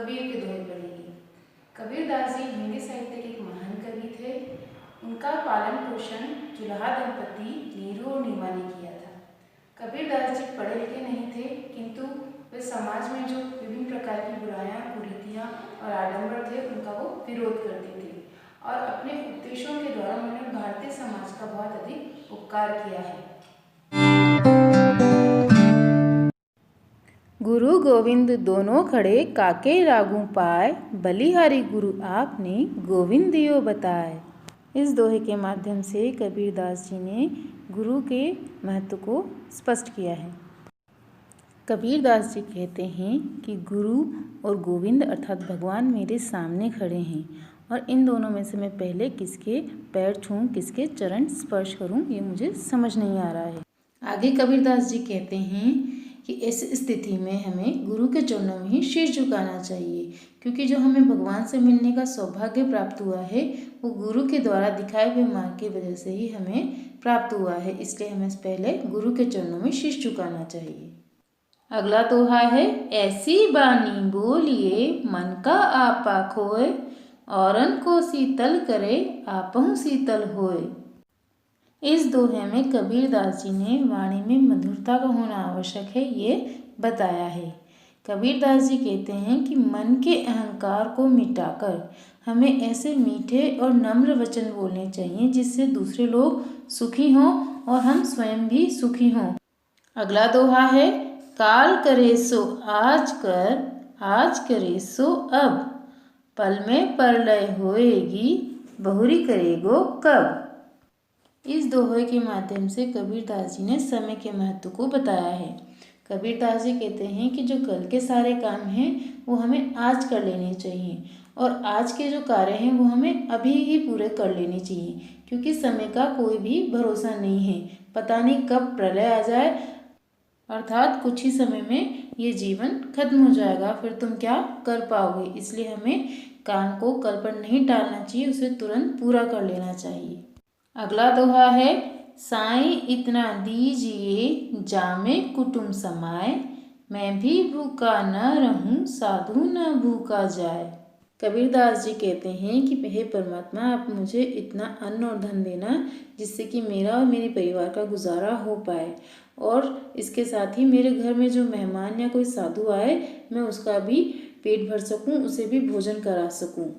कबीर के दोहे पढ़ेगी। कबीरदास जी हिंदी साहित्य के एक महान कवि थे। उनका पालन पोषण जुलाहा दंपति नीरू और नीमा ने किया था। कबीरदास जी पढ़े लिखे नहीं थे, किंतु वे समाज में जो विभिन्न प्रकार की बुराइयां, कुरीतियां और आडंबर थे उनका वो विरोध करते थे और अपने उपदेशों के द्वारा उन्होंने भारतीय समाज का बहुत अधिक उपकार किया है। गुरु गोविंद दोनों खड़े काके लागू पाए, बलिहारी गुरु आपने गोविंद दियो बताए। इस दोहे के माध्यम से कबीरदास जी ने गुरु के महत्व को स्पष्ट किया है। कबीरदास जी कहते हैं कि गुरु और गोविंद अर्थात भगवान मेरे सामने खड़े हैं और इन दोनों में से मैं पहले किसके पैर छूऊं, किसके चरण स्पर्श करूं, ये मुझे समझ नहीं आ रहा है। आगे कबीरदास जी कहते हैं कि इस स्थिति में हमें गुरु के चरणों में ही शीश झुकाना चाहिए, क्योंकि जो हमें भगवान से मिलने का सौभाग्य प्राप्त हुआ है वो गुरु के द्वारा दिखाए हुए मार्ग की वजह से ही हमें प्राप्त हुआ है। इसलिए हमें पहले गुरु के चरणों में शीश झुकाना चाहिए। अगला दोहा है, ऐसी बानी बोलिए मन का आपा खोए, औरन को शीतल करे आपहु शीतल होए। इस दोहे में कबीरदास जी ने वाणी में मधुरता का होना आवश्यक है ये बताया है। कबीरदास जी कहते हैं कि मन के अहंकार को मिटाकर हमें ऐसे मीठे और नम्र वचन बोलने चाहिए जिससे दूसरे लोग सुखी हों और हम स्वयं भी सुखी हों। अगला दोहा है, काल करे सो आज कर, आज करे सो अब, पल में प्रलय होएगी, बहुरी करेगो कब। इस दोहे के माध्यम से कबीरदास जी ने समय के महत्व को बताया है। कबीरदास जी कहते हैं कि जो कल के सारे काम हैं वो हमें आज कर लेने चाहिए और आज के जो कार्य हैं वो हमें अभी ही पूरे कर लेने चाहिए, क्योंकि समय का कोई भी भरोसा नहीं है। पता नहीं कब प्रलय आ जाए, अर्थात कुछ ही समय में ये जीवन खत्म हो जाएगा, फिर तुम क्या कर पाओगे। इसलिए हमें काम को कल पर नहीं टालना चाहिए, उसे तुरंत पूरा कर लेना चाहिए। अगला दोहा है, साईं इतना दीजिए जामे कुटुम समाए, मैं भी भूखा न रहूं साधु न भूखा जाए। कबीरदास जी कहते हैं कि हे परमात्मा, आप मुझे इतना अन्न और धन देना जिससे कि मेरा और मेरे परिवार का गुजारा हो पाए और इसके साथ ही मेरे घर में जो मेहमान या कोई साधु आए मैं उसका भी पेट भर सकूं, उसे भी भोजन करा सकूं।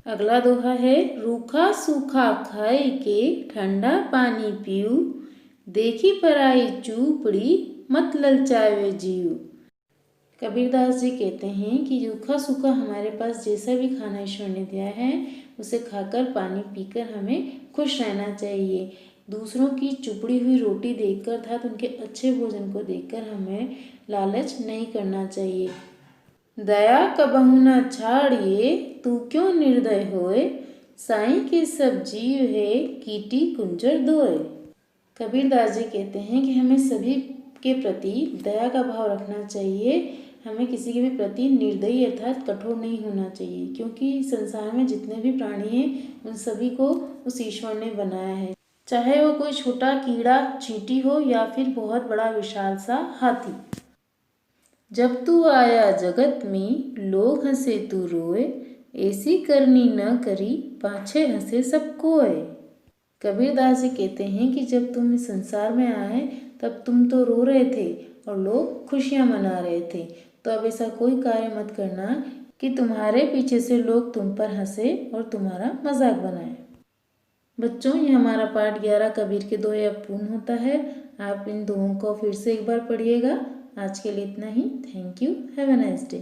अगला दोहा है, रूखा सूखा खाए के ठंडा पानी पीऊ, देखी पराई चूपड़ी मत ललचावे जीव। कबीरदास जी कहते हैं कि रूखा सूखा हमारे पास जैसा भी खाना ईश्वर ने दिया है उसे खाकर पानी पीकर हमें खुश रहना चाहिए। दूसरों की चुपड़ी हुई रोटी देखकर अर्थात उनके अच्छे भोजन को देखकर हमें लालच नहीं करना चाहिए। दया कबहु न छाड़िए तू क्यों निर्दय होए, साईं के सब जीव है कीटी कुंजर दोए। कबीरदास जी कहते हैं कि हमें सभी के प्रति दया का भाव रखना चाहिए। हमें किसी के भी प्रति निर्दयी अर्थात कठोर नहीं होना चाहिए, क्योंकि संसार में जितने भी प्राणी हैं उन सभी को उस ईश्वर ने बनाया है, चाहे वो कोई छोटा कीड़ा चींटी हो या फिर बहुत बड़ा विशाल सा हाथी। जब तू आया जगत में लोग हंसे तू रोए, ऐसी करनी न करी पाछे हंसे सब कोय। कबीरदास जी कहते हैं कि जब तुम इस संसार में आए तब तुम तो रो रहे थे और लोग खुशियां मना रहे थे, तो अब ऐसा कोई कार्य मत करना कि तुम्हारे पीछे से लोग तुम पर हंसे और तुम्हारा मजाक बनाए। बच्चों, ये हमारा पाठ 11 कबीर के दोहे अब पूर्ण होता है। आप इन दोहों को फिर से एक बार पढ़िएगा। आज के लिए इतना ही। Thank you. Have a nice day.